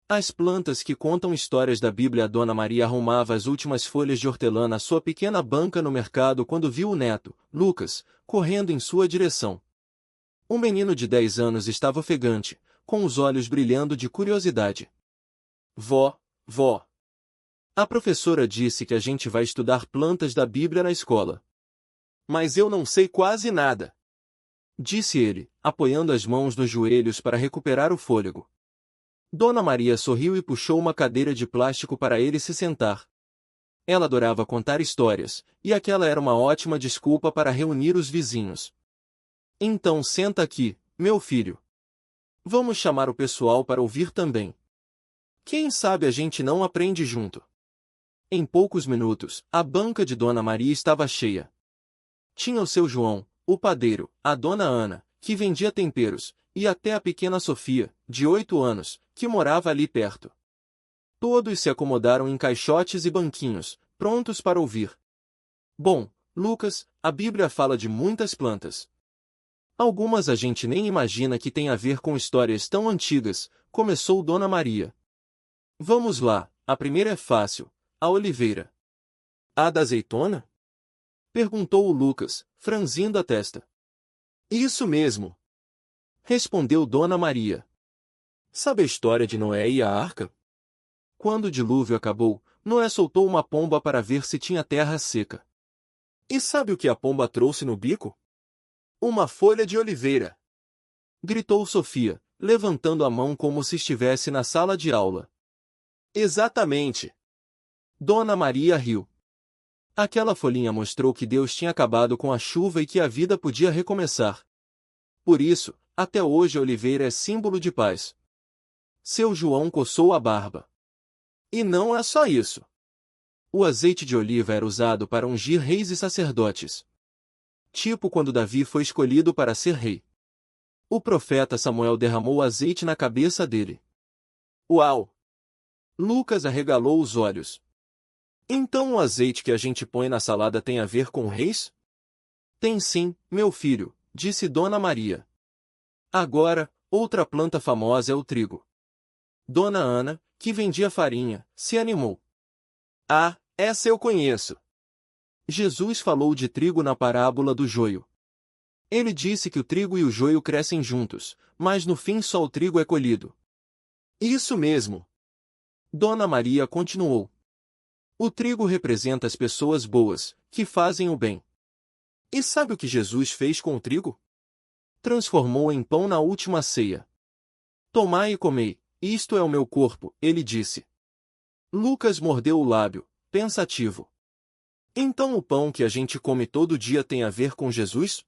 As plantas que contam histórias da Bíblia. A Dona Maria arrumava as últimas folhas de hortelã na sua pequena banca no mercado quando viu o neto, Lucas, correndo em sua direção. O menino de 10 anos estava ofegante, com os olhos brilhando de curiosidade. Vó, vó. A professora disse que a gente vai estudar plantas da Bíblia na escola. Mas eu não sei quase nada, disse ele, apoiando as mãos nos joelhos para recuperar o fôlego. Dona Maria sorriu e puxou uma cadeira de plástico para ele se sentar. Ela adorava contar histórias, e aquela era uma ótima desculpa para reunir os vizinhos. Então senta aqui, meu filho. Vamos chamar o pessoal para ouvir também. Quem sabe a gente não aprende junto. Em poucos minutos, a banca de Dona Maria estava cheia. Tinha o seu João, o padeiro, a Dona Ana, que vendia temperos, e até a pequena Sofia, de 8 anos, que morava ali perto. Todos se acomodaram em caixotes e banquinhos, prontos para ouvir. Bom, Lucas, a Bíblia fala de muitas plantas. Algumas a gente nem imagina que tem a ver com histórias tão antigas, começou Dona Maria. Vamos lá, a primeira é fácil, a oliveira. A da azeitona? Perguntou o Lucas, franzindo a testa. Isso mesmo, respondeu Dona Maria. Sabe a história de Noé e a arca? Quando o dilúvio acabou, Noé soltou uma pomba para ver se tinha terra seca. E sabe o que a pomba trouxe no bico? Uma folha de oliveira, gritou Sofia, levantando a mão como se estivesse na sala de aula. Exatamente. Dona Maria riu. Aquela folhinha mostrou que Deus tinha acabado com a chuva e que a vida podia recomeçar. Por isso, até hoje a oliveira é símbolo de paz. Seu João coçou a barba. E não é só isso. O azeite de oliva era usado para ungir reis e sacerdotes. Tipo quando Davi foi escolhido para ser rei. O profeta Samuel derramou azeite na cabeça dele. Uau! Lucas arregalou os olhos. Então o azeite que a gente põe na salada tem a ver com reis? Tem sim, meu filho, disse Dona Maria. Agora, outra planta famosa é o trigo. Dona Ana, que vendia farinha, se animou. Ah, essa eu conheço. Jesus falou de trigo na parábola do joio. Ele disse que o trigo e o joio crescem juntos, mas no fim só o trigo é colhido. Isso mesmo. Dona Maria continuou. O trigo representa as pessoas boas, que fazem o bem. E sabe o que Jesus fez com o trigo? Transformou em pão na última ceia. Tomai e comei, isto é o meu corpo, ele disse. Lucas mordeu o lábio, pensativo. Então o pão que a gente come todo dia tem a ver com Jesus?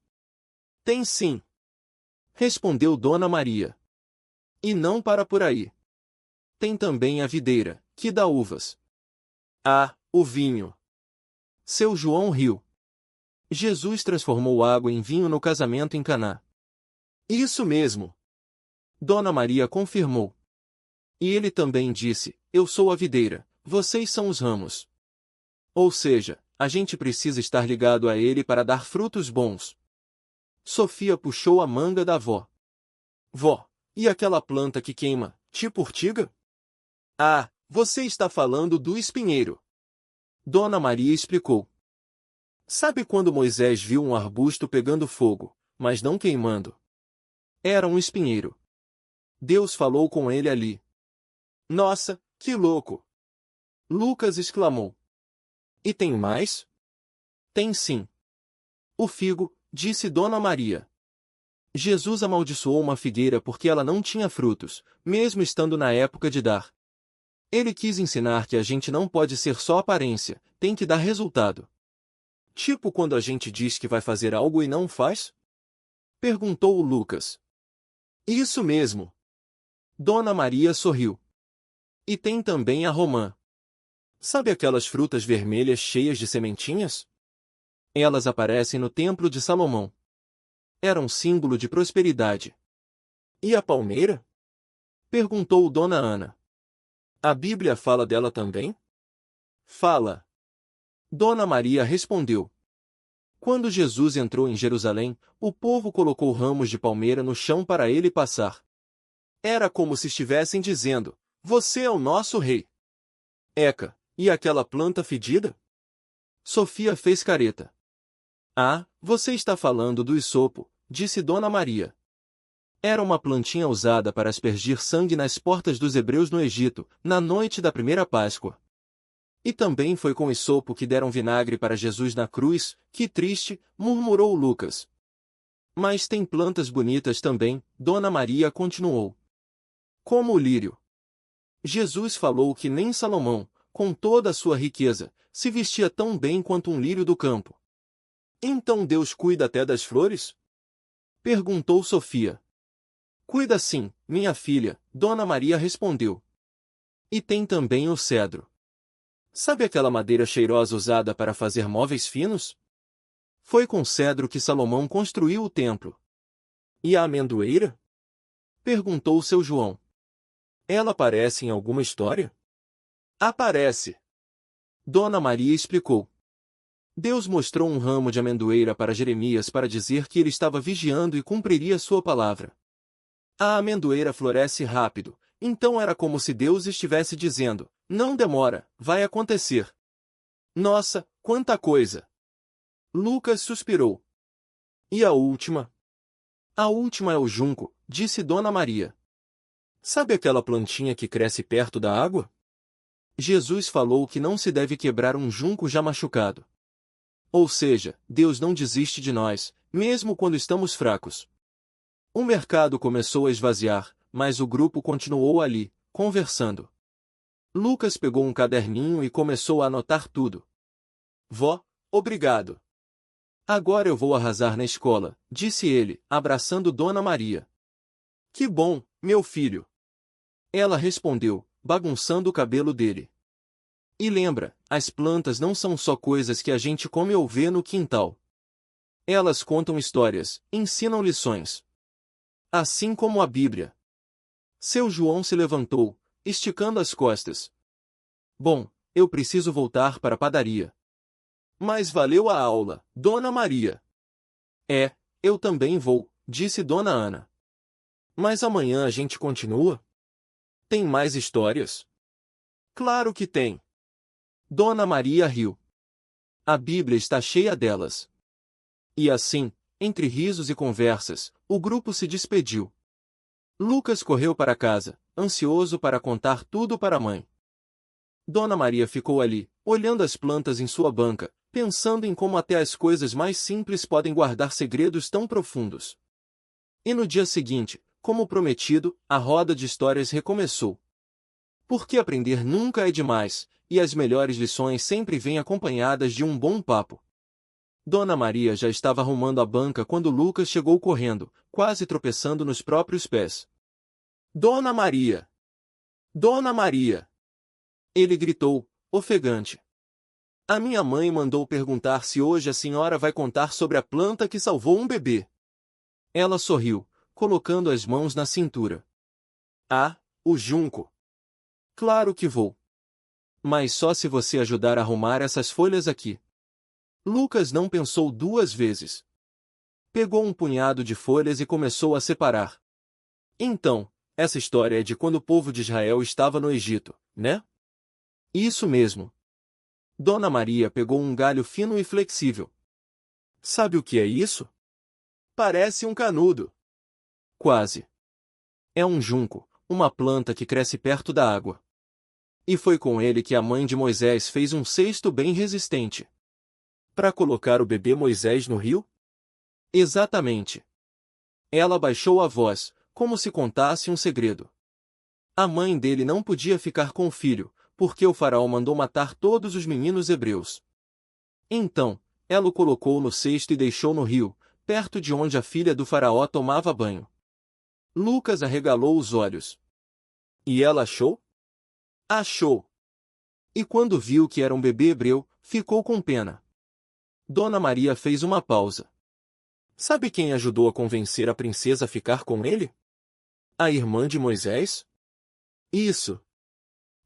Tem sim, respondeu Dona Maria. E não para por aí. Tem também a videira, que dá uvas. Ah, o vinho. Seu João riu. Jesus transformou água em vinho no casamento em Caná. Isso mesmo. Dona Maria confirmou. E ele também disse, eu sou a videira, vocês são os ramos. Ou seja, a gente precisa estar ligado a ele para dar frutos bons. Sofia puxou a manga da avó. Vó, e aquela planta que queima, tipo urtiga? Ah, você está falando do espinheiro. Dona Maria explicou. Sabe quando Moisés viu um arbusto pegando fogo, mas não queimando? Era um espinheiro. Deus falou com ele ali. Nossa, que louco! Lucas exclamou. E tem mais? Tem sim. O figo, disse Dona Maria. Jesus amaldiçoou uma figueira porque ela não tinha frutos, mesmo estando na época de dar. Ele quis ensinar que a gente não pode ser só aparência, tem que dar resultado. Tipo quando a gente diz que vai fazer algo e não faz? Perguntou o Lucas. Isso mesmo. Dona Maria sorriu. E tem também a romã. Sabe aquelas frutas vermelhas cheias de sementinhas? Elas aparecem no Templo de Salomão. Era um símbolo de prosperidade. E a palmeira? Perguntou Dona Ana. A Bíblia fala dela também? Fala. Dona Maria respondeu. Quando Jesus entrou em Jerusalém, o povo colocou ramos de palmeira no chão para ele passar. Era como se estivessem dizendo, Você é o nosso rei. Eca, e aquela planta fedida? Sofia fez careta. Ah, você está falando do hisopo, disse Dona Maria. Era uma plantinha usada para aspergir sangue nas portas dos hebreus no Egito, na noite da primeira Páscoa. E também foi com hisopo que deram vinagre para Jesus na cruz. Que triste, murmurou Lucas. Mas tem plantas bonitas também, Dona Maria continuou. Como o lírio. Jesus falou que nem Salomão, com toda a sua riqueza, se vestia tão bem quanto um lírio do campo. Então Deus cuida até das flores? Perguntou Sofia. Cuida sim, minha filha, Dona Maria respondeu. E tem também o cedro. Sabe aquela madeira cheirosa usada para fazer móveis finos? Foi com cedro que Salomão construiu o templo. E a amendoeira? Perguntou seu João. Ela aparece em alguma história? Aparece. Dona Maria explicou. Deus mostrou um ramo de amendoeira para Jeremias para dizer que ele estava vigiando e cumpriria sua palavra. A amendoeira floresce rápido, então era como se Deus estivesse dizendo, não demora, vai acontecer. Nossa, quanta coisa! Lucas suspirou. E a última? A última é o junco, disse Dona Maria. Sabe aquela plantinha que cresce perto da água? Jesus falou que não se deve quebrar um junco já machucado. Ou seja, Deus não desiste de nós, mesmo quando estamos fracos. O mercado começou a esvaziar, mas o grupo continuou ali, conversando. Lucas pegou um caderninho e começou a anotar tudo. Vó, obrigado. Agora eu vou arrasar na escola, disse ele, abraçando Dona Maria. Que bom, meu filho. Ela respondeu, bagunçando o cabelo dele. E lembra, as plantas não são só coisas que a gente come ou vê no quintal. Elas contam histórias, ensinam lições. Assim como a Bíblia. Seu João se levantou, esticando as costas. Bom, eu preciso voltar para a padaria. Mas valeu a aula, Dona Maria. É, eu também vou, disse Dona Ana. Mas amanhã a gente continua? Tem mais histórias? Claro que tem. Dona Maria riu. A Bíblia está cheia delas. E assim, entre risos e conversas, o grupo se despediu. Lucas correu para casa, ansioso para contar tudo para a mãe. Dona Maria ficou ali, olhando as plantas em sua banca, pensando em como até as coisas mais simples podem guardar segredos tão profundos. E no dia seguinte, como prometido, a roda de histórias recomeçou. Porque aprender nunca é demais, e as melhores lições sempre vêm acompanhadas de um bom papo. Dona Maria já estava arrumando a banca quando Lucas chegou correndo, quase tropeçando nos próprios pés. Dona Maria! Dona Maria! Ele gritou, ofegante. A minha mãe mandou perguntar se hoje a senhora vai contar sobre a planta que salvou um bebê. Ela sorriu, colocando as mãos na cintura. Ah, o junco! Claro que vou. Mas só se você ajudar a arrumar essas folhas aqui. Lucas não pensou duas vezes. Pegou um punhado de folhas e começou a separar. Então, essa história é de quando o povo de Israel estava no Egito, né? Isso mesmo. Dona Maria pegou um galho fino e flexível. Sabe o que é isso? Parece um canudo. Quase. É um junco, uma planta que cresce perto da água. E foi com ele que a mãe de Moisés fez um cesto bem resistente. Para colocar o bebê Moisés no rio? Exatamente. Ela baixou a voz, como se contasse um segredo. A mãe dele não podia ficar com o filho, porque o faraó mandou matar todos os meninos hebreus. Então, ela o colocou no cesto e deixou no rio, perto de onde a filha do faraó tomava banho. Lucas arregalou os olhos. E ela achou? Achou. E quando viu que era um bebê hebreu, ficou com pena. Dona Maria fez uma pausa. Sabe quem ajudou a convencer a princesa a ficar com ele? A irmã de Moisés? Isso.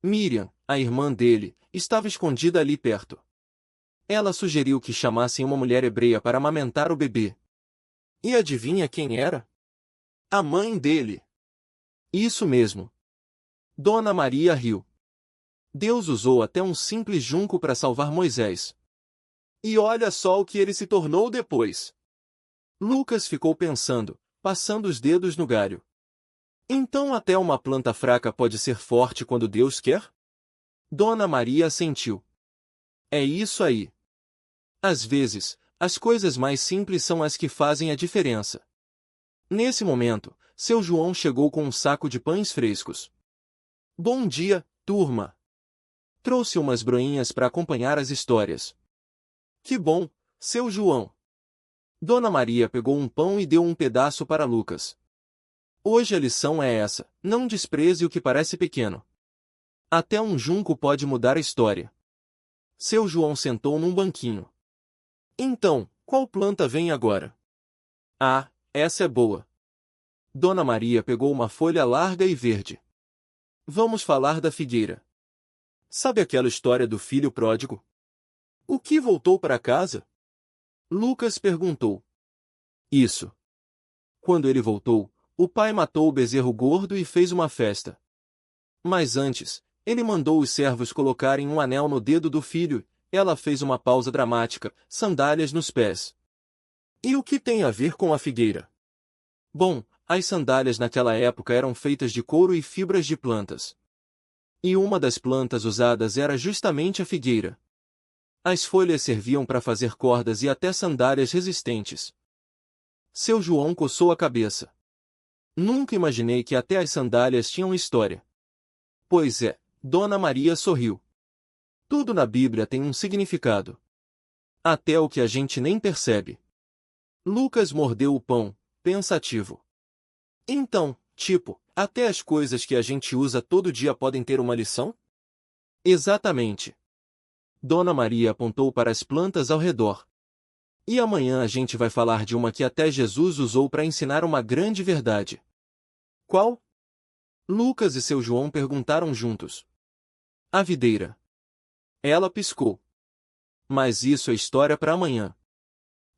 Miriam, a irmã dele, estava escondida ali perto. Ela sugeriu que chamassem uma mulher hebreia para amamentar o bebê. E adivinha quem era? A mãe dele. Isso mesmo. Dona Maria riu. Deus usou até um simples junco para salvar Moisés. E olha só o que ele se tornou depois. Lucas ficou pensando, passando os dedos no galho. Então até uma planta fraca pode ser forte quando Deus quer? Dona Maria assentiu. É isso aí. Às vezes, as coisas mais simples são as que fazem a diferença. Nesse momento, seu João chegou com um saco de pães frescos. Bom dia, turma. Trouxe umas broinhas para acompanhar as histórias. Que bom, seu João. Dona Maria pegou um pão e deu um pedaço para Lucas. Hoje a lição é essa: não despreze o que parece pequeno. Até um junco pode mudar a história. Seu João sentou num banquinho. Então, qual planta vem agora? Ah, essa é boa. Dona Maria pegou uma folha larga e verde. Vamos falar da figueira. Sabe aquela história do filho pródigo? O que voltou para casa? Lucas perguntou. Isso. Quando ele voltou, o pai matou o bezerro gordo e fez uma festa. Mas antes, ele mandou os servos colocarem um anel no dedo do filho. Ela fez uma pausa dramática, sandálias nos pés. E o que tem a ver com a figueira? Bom, as sandálias naquela época eram feitas de couro e fibras de plantas. E uma das plantas usadas era justamente a figueira. As folhas serviam para fazer cordas e até sandálias resistentes. Seu João coçou a cabeça. Nunca imaginei que até as sandálias tinham história. Pois é, Dona Maria sorriu. Tudo na Bíblia tem um significado. Até o que a gente nem percebe. Lucas mordeu o pão, pensativo. Então, até as coisas que a gente usa todo dia podem ter uma lição? Exatamente. Dona Maria apontou para as plantas ao redor. E amanhã a gente vai falar de uma que até Jesus usou para ensinar uma grande verdade. Qual? Lucas e seu João perguntaram juntos. A videira. Ela piscou. Mas isso é história para amanhã.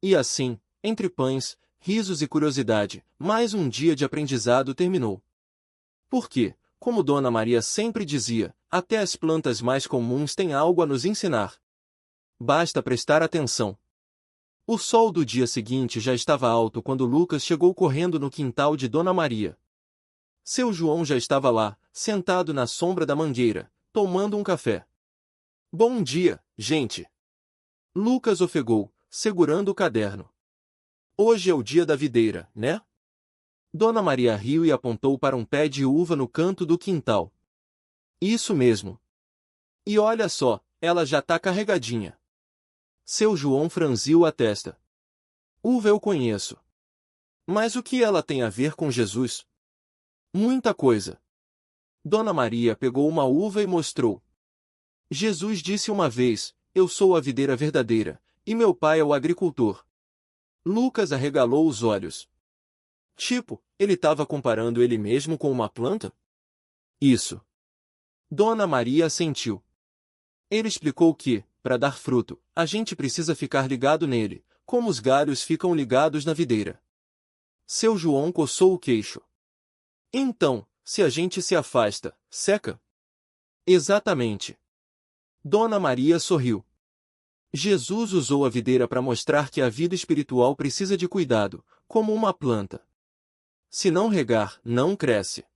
E assim, entre pães, risos e curiosidade, mais um dia de aprendizado terminou. Porque, como Dona Maria sempre dizia, até as plantas mais comuns têm algo a nos ensinar. Basta prestar atenção. O sol do dia seguinte já estava alto quando Lucas chegou correndo no quintal de Dona Maria. Seu João já estava lá, sentado na sombra da mangueira, tomando um café. Bom dia, gente! Lucas ofegou, segurando o caderno. Hoje é o dia da videira, né? Dona Maria riu e apontou para um pé de uva no canto do quintal. Isso mesmo. E olha só, ela já tá carregadinha. Seu João franziu a testa. Uva eu conheço. Mas o que ela tem a ver com Jesus? Muita coisa. Dona Maria pegou uma uva e mostrou. Jesus disse uma vez, eu sou a videira verdadeira, e meu pai é o agricultor. Lucas arregalou os olhos. Ele estava comparando ele mesmo com uma planta? Isso. Dona Maria assentiu. Ele explicou que, para dar fruto, a gente precisa ficar ligado nele, como os galhos ficam ligados na videira. Seu João coçou o queixo. Então, se a gente se afasta, seca? Exatamente. Dona Maria sorriu. Jesus usou a videira para mostrar que a vida espiritual precisa de cuidado, como uma planta. Se não regar, não cresce.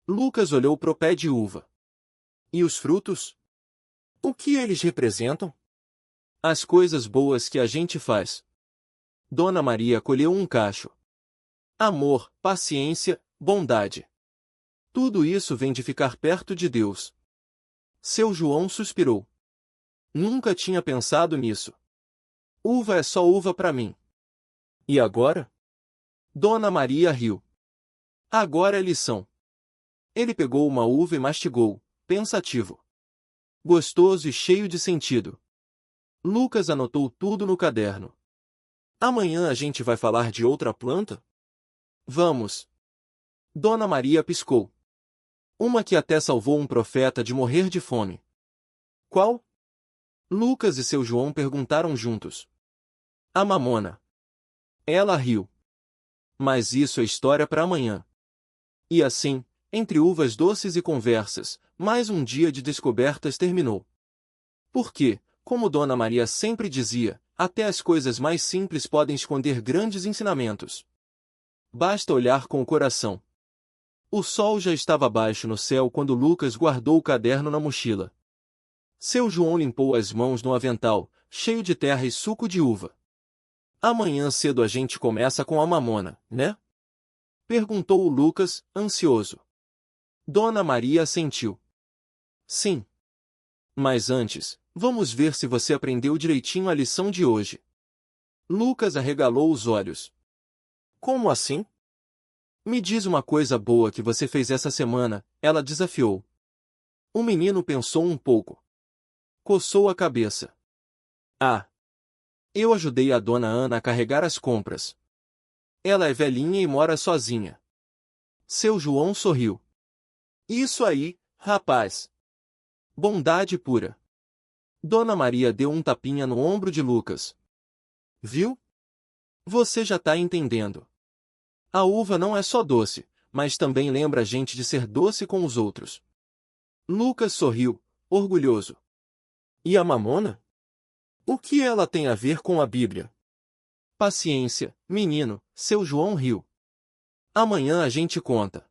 Lucas olhou pro pé de uva. E os frutos? O que eles representam? As coisas boas que a gente faz. Dona Maria colheu um cacho. Amor, paciência, bondade. Tudo isso vem de ficar perto de Deus. Seu João suspirou. Nunca tinha pensado nisso. Uva é só uva para mim. E agora? Dona Maria riu. Agora é lição. Ele pegou uma uva e mastigou, pensativo. Gostoso e cheio de sentido. Lucas anotou tudo no caderno. Amanhã a gente vai falar de outra planta? Vamos. Dona Maria piscou. Uma que até salvou um profeta de morrer de fome. Qual? Lucas e seu João perguntaram juntos. A mamona. Ela riu. Mas isso é história para amanhã. E assim, entre uvas doces e conversas, mais um dia de descobertas terminou. Porque, como Dona Maria sempre dizia, até as coisas mais simples podem esconder grandes ensinamentos. Basta olhar com o coração. O sol já estava baixo no céu quando Lucas guardou o caderno na mochila. Seu João limpou as mãos no avental, cheio de terra e suco de uva. Amanhã cedo a gente começa com a mamona, né? Perguntou o Lucas, ansioso. Dona Maria assentiu. Sim. Mas antes, vamos ver se você aprendeu direitinho a lição de hoje. Lucas arregalou os olhos. Como assim? Me diz uma coisa boa que você fez essa semana, ela desafiou. O menino pensou um pouco. Coçou a cabeça. Ah! Eu ajudei a dona Ana a carregar as compras. Ela é velhinha e mora sozinha. Seu João sorriu. Isso aí, rapaz! Bondade pura. Dona Maria deu um tapinha no ombro de Lucas. Viu? Você já tá entendendo. A uva não é só doce, mas também lembra a gente de ser doce com os outros. Lucas sorriu, orgulhoso. E a mamona? O que ela tem a ver com a Bíblia? Paciência, menino, seu João riu. Amanhã a gente conta.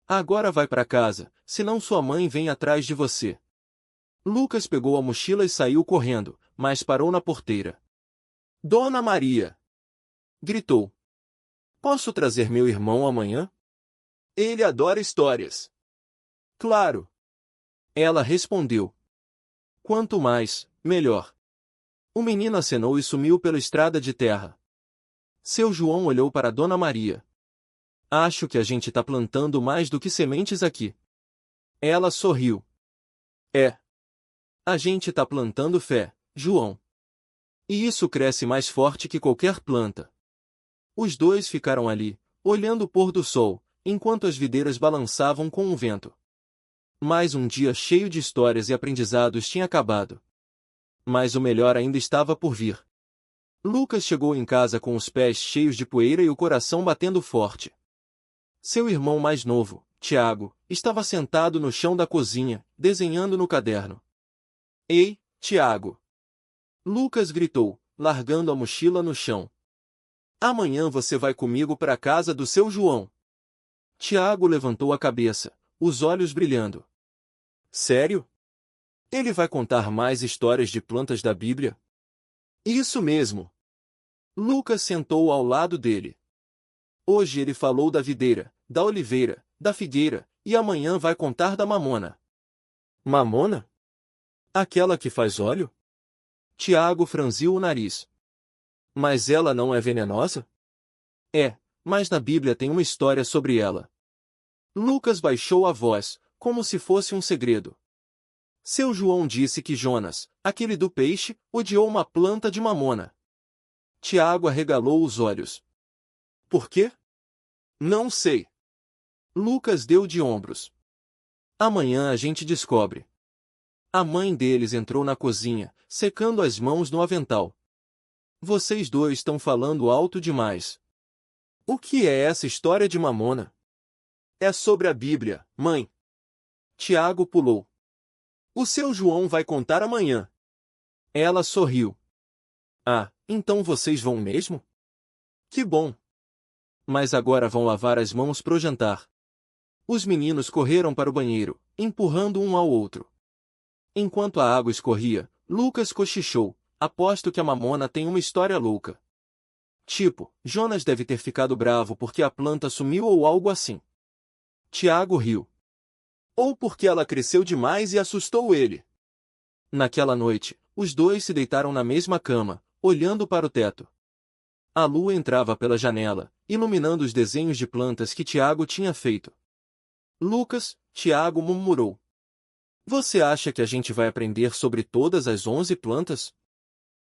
Agora vai para casa, senão sua mãe vem atrás de você. Lucas pegou a mochila e saiu correndo, mas parou na porteira. Dona Maria! Gritou. Posso trazer meu irmão amanhã? Ele adora histórias. Claro. Ela respondeu. Quanto mais, melhor. O menino acenou e sumiu pela estrada de terra. Seu João olhou para Dona Maria. Acho que a gente tá plantando mais do que sementes aqui. Ela sorriu. É. A gente tá plantando fé, João. E isso cresce mais forte que qualquer planta. Os dois ficaram ali, olhando o pôr do sol, enquanto as videiras balançavam com o vento. Mais um dia cheio de histórias e aprendizados tinha acabado. Mas o melhor ainda estava por vir. Lucas chegou em casa com os pés cheios de poeira e o coração batendo forte. Seu irmão mais novo, Tiago, estava sentado no chão da cozinha, desenhando no caderno. Ei, Tiago! Lucas gritou, largando a mochila no chão. Amanhã você vai comigo para a casa do seu João. Tiago levantou a cabeça, os olhos brilhando. Sério? Ele vai contar mais histórias de plantas da Bíblia? Isso mesmo. Lucas sentou ao lado dele. Hoje ele falou da videira, da oliveira, da figueira, e amanhã vai contar da mamona. Mamona? Aquela que faz óleo? Tiago franziu o nariz. Mas ela não é venenosa? É, mas na Bíblia tem uma história sobre ela. Lucas baixou a voz, como se fosse um segredo. Seu João disse que Jonas, aquele do peixe, odiou uma planta de mamona. Tiago arregalou os olhos. Por quê? Não sei. Lucas deu de ombros. Amanhã a gente descobre. A mãe deles entrou na cozinha, secando as mãos no avental. Vocês dois estão falando alto demais. O que é essa história de mamona? É sobre a Bíblia, mãe. Tiago pulou. O seu João vai contar amanhã. Ela sorriu. Ah, então vocês vão mesmo? Que bom. Mas agora vão lavar as mãos pro jantar. Os meninos correram para o banheiro, empurrando um ao outro. Enquanto a água escorria, Lucas cochichou. Aposto que a mamona tem uma história louca. Tipo, Jonas deve ter ficado bravo porque a planta sumiu ou algo assim. Tiago riu. Ou porque ela cresceu demais e assustou ele. Naquela noite, os dois se deitaram na mesma cama, olhando para o teto. A lua entrava pela janela, iluminando os desenhos de plantas que Tiago tinha feito. Lucas, Tiago murmurou. Você acha que a gente vai aprender sobre todas as 11 plantas?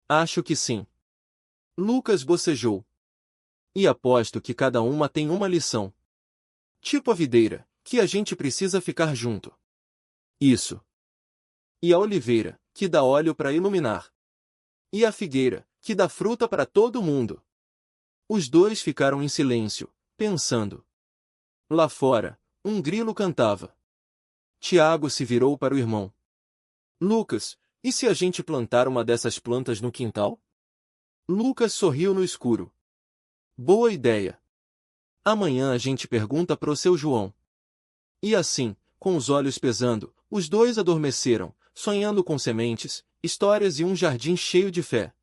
Acho que sim. Lucas bocejou. E aposto que cada uma tem uma lição. Tipo a videira, que a gente precisa ficar junto. Isso. E a oliveira, que dá óleo para iluminar. E a figueira, que dá fruta para todo mundo. Os dois ficaram em silêncio, pensando. Lá fora, um grilo cantava. Tiago se virou para o irmão. Lucas, e se a gente plantar uma dessas plantas no quintal? Lucas sorriu no escuro. Boa ideia. Amanhã a gente pergunta pro seu João. E assim, com os olhos pesando, os dois adormeceram, sonhando com sementes, histórias e um jardim cheio de fé.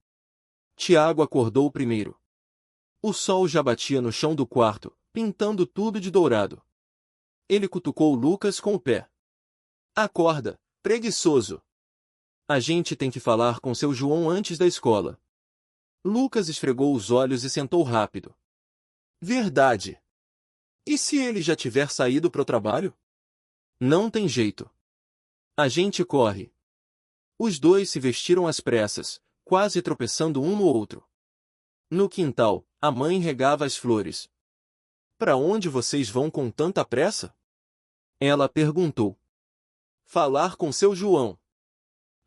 Tiago acordou primeiro. O sol já batia no chão do quarto, pintando tudo de dourado. Ele cutucou Lucas com o pé. Acorda, preguiçoso. A gente tem que falar com seu João antes da escola. Lucas esfregou os olhos e sentou rápido. Verdade. E se ele já tiver saído pro trabalho? Não tem jeito. A gente corre. Os dois se vestiram às pressas, quase tropeçando um no outro. No quintal, a mãe regava as flores. Para onde vocês vão com tanta pressa? Ela perguntou. Falar com seu João.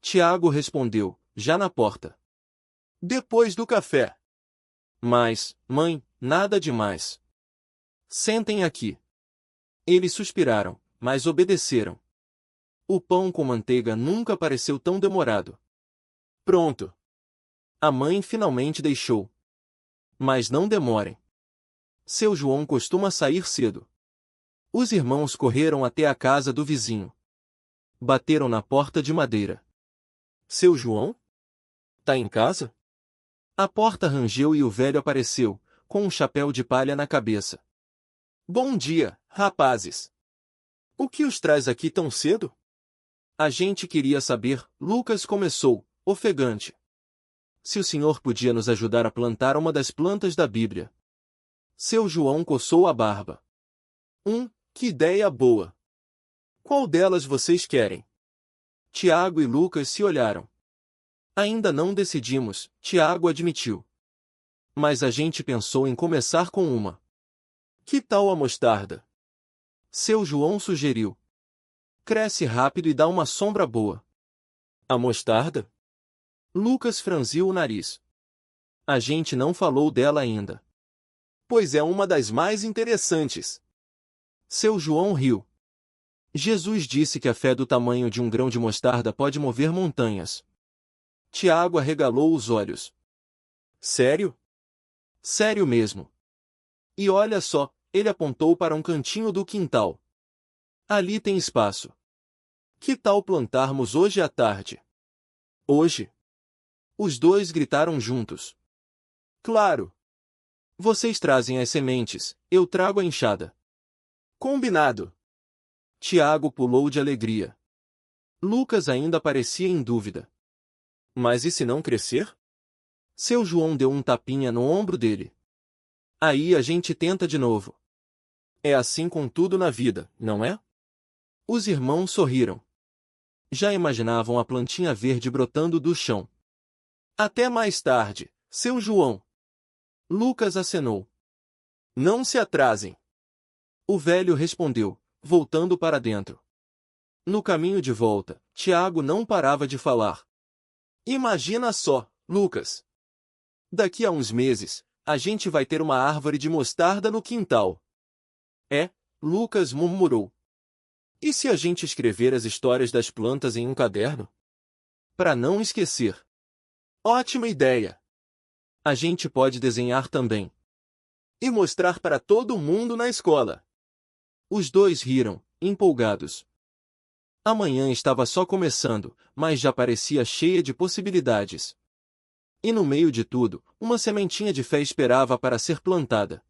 Tiago respondeu, já na porta. Depois do café. Mas, mãe, nada demais. Sentem aqui. Eles suspiraram, mas obedeceram. O pão com manteiga nunca pareceu tão demorado. Pronto. A mãe finalmente deixou. Mas não demorem. Seu João costuma sair cedo. Os irmãos correram até a casa do vizinho. Bateram na porta de madeira. Seu João? Tá em casa? A porta rangeu e o velho apareceu, com um chapéu de palha na cabeça. Bom dia, rapazes. O que os traz aqui tão cedo? A gente queria saber, Lucas começou, ofegante. Se o senhor podia nos ajudar a plantar uma das plantas da Bíblia. Seu João coçou a barba. Que ideia boa. Qual delas vocês querem? Tiago e Lucas se olharam. Ainda não decidimos, Tiago admitiu. Mas a gente pensou em começar com uma. Que tal a mostarda? Seu João sugeriu. Cresce rápido e dá uma sombra boa. A mostarda? Lucas franziu o nariz. A gente não falou dela ainda. Pois é uma das mais interessantes. Seu João riu. Jesus disse que a fé do tamanho de um grão de mostarda pode mover montanhas. Tiago arregalou os olhos. Sério? Sério mesmo. E olha só, ele apontou para um cantinho do quintal. Ali tem espaço. Que tal plantarmos hoje à tarde? Hoje? Os dois gritaram juntos. Claro! Vocês trazem as sementes, eu trago a enxada. Combinado! Tiago pulou de alegria. Lucas ainda parecia em dúvida. Mas e se não crescer? Seu João deu um tapinha no ombro dele. Aí a gente tenta de novo. É assim com tudo na vida, não é? Os irmãos sorriram. Já imaginavam a plantinha verde brotando do chão. Até mais tarde, seu João. Lucas acenou. Não se atrasem. O velho respondeu, voltando para dentro. No caminho de volta, Tiago não parava de falar. Imagina só, Lucas. Daqui a uns meses, a gente vai ter uma árvore de mostarda no quintal. Lucas murmurou. E se a gente escrever as histórias das plantas em um caderno? Para não esquecer. Ótima ideia! A gente pode desenhar também. E mostrar para todo mundo na escola. Os dois riram, empolgados. A manhã estava só começando, mas já parecia cheia de possibilidades. E no meio de tudo, uma sementinha de fé esperava para ser plantada.